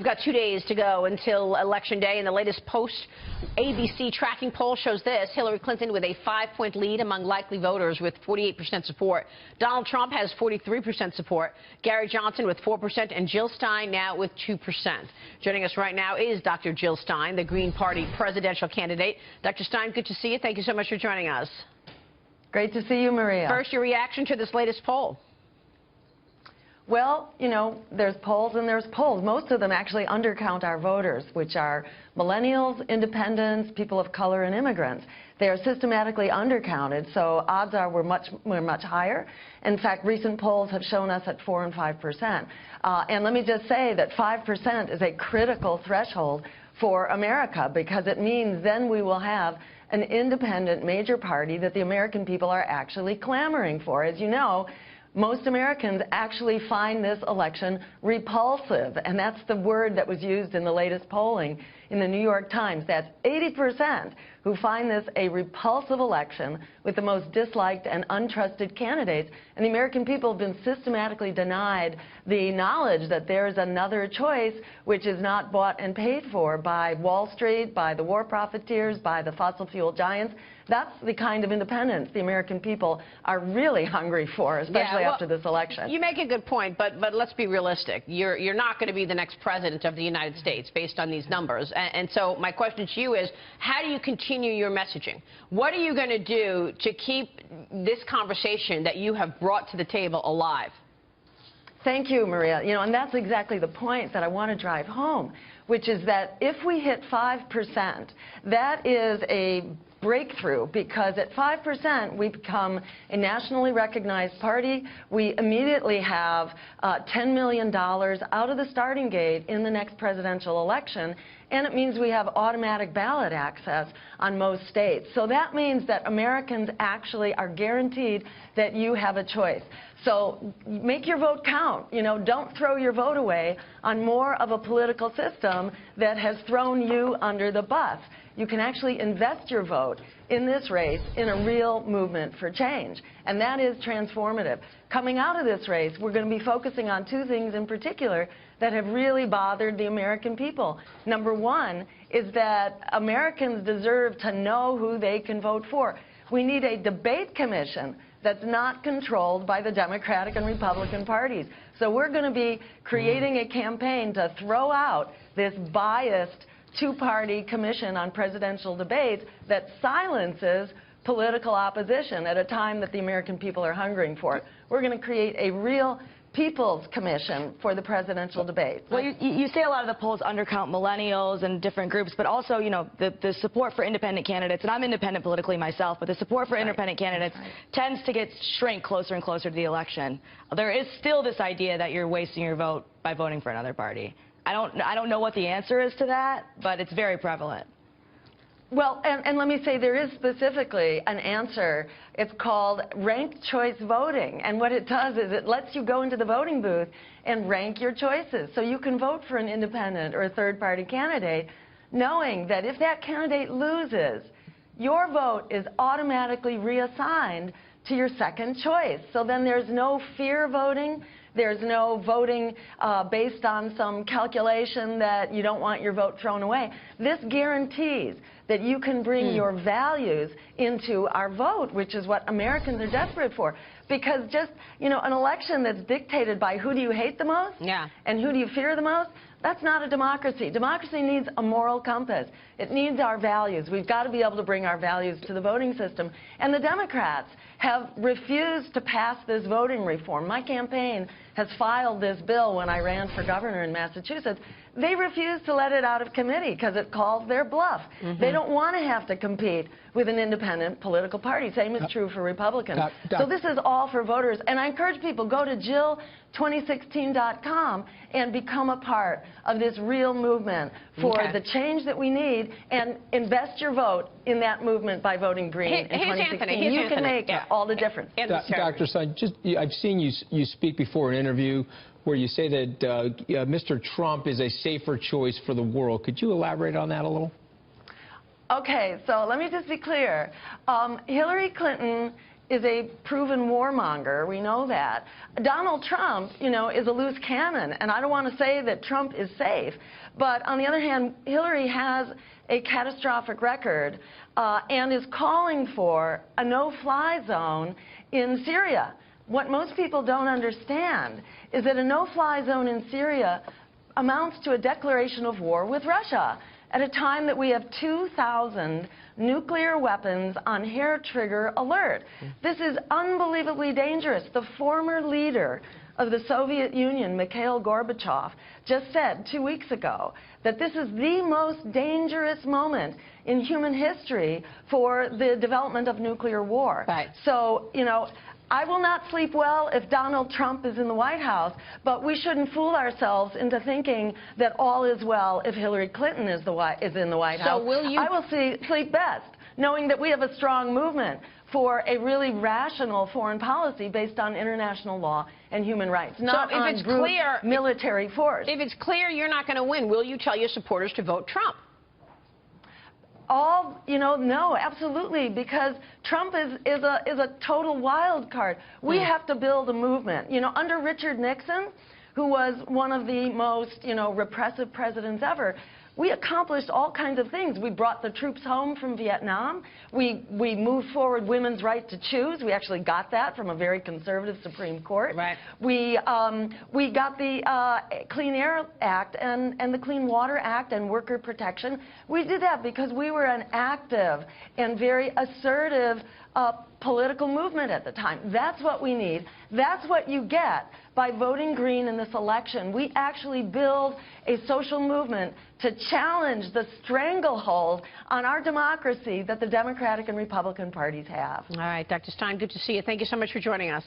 We've got 2 days to go until Election Day, and the latest post-ABC tracking poll shows this. Hillary Clinton with a 5-point lead among likely voters with 48% support. Donald Trump has 43% support. Gary Johnson with 4%, and Jill Stein now with 2%. Joining us right now is Dr. Jill Stein, the Green Party presidential candidate. Dr. Stein, good to see you. Thank you so much for joining us. Great to see you, Maria. First, your reaction to this latest poll. Well, you know, there's polls and there's polls. Most of them actually undercount our voters, which are millennials, independents, people of color, and immigrants. They are systematically undercounted, so odds are we're much higher. In fact, recent polls have shown us at 4 and 5%. And let me just say that 5% is a critical threshold for America, because it means then we will have an independent major party that the American people are actually clamoring for. As you know, most Americans actually find this election repulsive, and that's the word that was used in the latest polling in the New York Times. That's 80% who find this a repulsive election with the most disliked and untrusted candidates. And the American people have been systematically denied the knowledge that there is another choice which is not bought and paid for by Wall Street, by the war profiteers, by the fossil fuel giants. That's the kind of independence the American people are really hungry for, especially after this election. You make a good point, but let's be realistic. You're not going to be the next president of the United States based on these numbers. And so my question to you is, how do you continue your messaging? What are you going to do to keep this conversation that you have brought to the table alive? Thank you, Maria. You know, and that's exactly the point that I want to drive home, which is that if we hit 5%, that is a breakthrough, because at 5% we become a nationally recognized party. We immediately have $10 million out of the starting gate in the next presidential election, and it means we have automatic ballot access on most states. So that means that Americans actually are guaranteed that you have a choice. So make your vote count. You know, don't throw your vote away on more of a political system that has thrown you under the bus. You can actually invest your vote in this race in a real movement for change, and that is transformative. Coming out of this race, we're going to be focusing on two things in particular that have really bothered the American people. Number one is that Americans deserve to know who they can vote for. We need a debate commission that's not controlled by the Democratic and Republican parties. So we're going to be creating a campaign to throw out this biased two-party commission on presidential debates that silences political opposition at a time that the American people are hungering for it. We're going to create a real People's Commission for the presidential debate. Well, you say a lot of the polls undercount millennials and different groups, but also, you know, the support for independent candidates, and I'm independent politically myself, but the support for independent candidates tends to shrink closer and closer to the election. There is still this idea that you're wasting your vote by voting for another party. I don't know what the answer is to that, but it's very prevalent. Well, and let me say there is specifically an answer. It's called ranked choice voting. And what it does is it lets you go into the voting booth and rank your choices. So you can vote for an independent or a third-party candidate, knowing that if that candidate loses, your vote is automatically reassigned to your second choice. So then there's no fear voting. There's no voting based on some calculation that you don't want your vote thrown away. This guarantees that you can bring your values into our vote, which is what Americans are desperate for. Because just, you know, an election that's dictated by who do you hate the most and who do you fear the most, that's not a democracy. Democracy needs a moral compass. It needs our values. We've got to be able to bring our values to the voting system. And the Democrats have refused to pass this voting reform. My campaign has filed this bill when I ran for governor in Massachusetts. They refuse to let it out of committee because it calls their bluff. They don't want to have to compete with an independent political party. Same is true for Republicans. So this is all for voters. And I encourage people, go to Jill2016.com and become a part of this real movement for the change that we need, and invest your vote in that movement by voting green in 2016. You can make all the difference. Dr. Stein, I've seen you speak before in an interview where you say that Mr. Trump is a safer choice for the world. Could you elaborate on that a little? Okay, so let me just be clear. Hillary Clinton is a proven warmonger. We know that. Donald Trump, you know, is a loose cannon, and I don't want to say that Trump is safe. But on the other hand, Hillary has a catastrophic record and is calling for a no-fly zone in Syria. What most people don't understand is that a no-fly zone in Syria amounts to a declaration of war with Russia at a time that we have 2,000 nuclear weapons on hair-trigger alert. This is unbelievably dangerous. The former leader of the Soviet Union, Mikhail Gorbachev, just said 2 weeks ago that this is the most dangerous moment in human history for the development of nuclear war. Right. So, you know, I will not sleep well if Donald Trump is in the White House, but we shouldn't fool ourselves into thinking that all is well if Hillary Clinton is in the White House. So will you... I will sleep best, knowing that we have a strong movement for a really rational foreign policy based on international law and human rights, not on brute military force. If it's clear you're not going to win, will you tell your supporters to vote Trump? You know, no, absolutely, because Trump is a total wild card. We have to build a movement. You know, under Richard Nixon, who was one of the most, you know, repressive presidents ever, we accomplished all kinds of things. We brought the troops home from Vietnam. We moved forward women's right to choose. We actually got that from a very conservative Supreme Court. Right. We got the Clean Air Act and the Clean Water Act and worker protection. We did that because we were an active and very assertive political movement at the time. That's what we need. That's what you get by voting green in this election. We actually build a social movement to challenge the stranglehold on our democracy that the Democratic and Republican parties have. All right, Dr. Stein, good to see you. Thank you so much for joining us.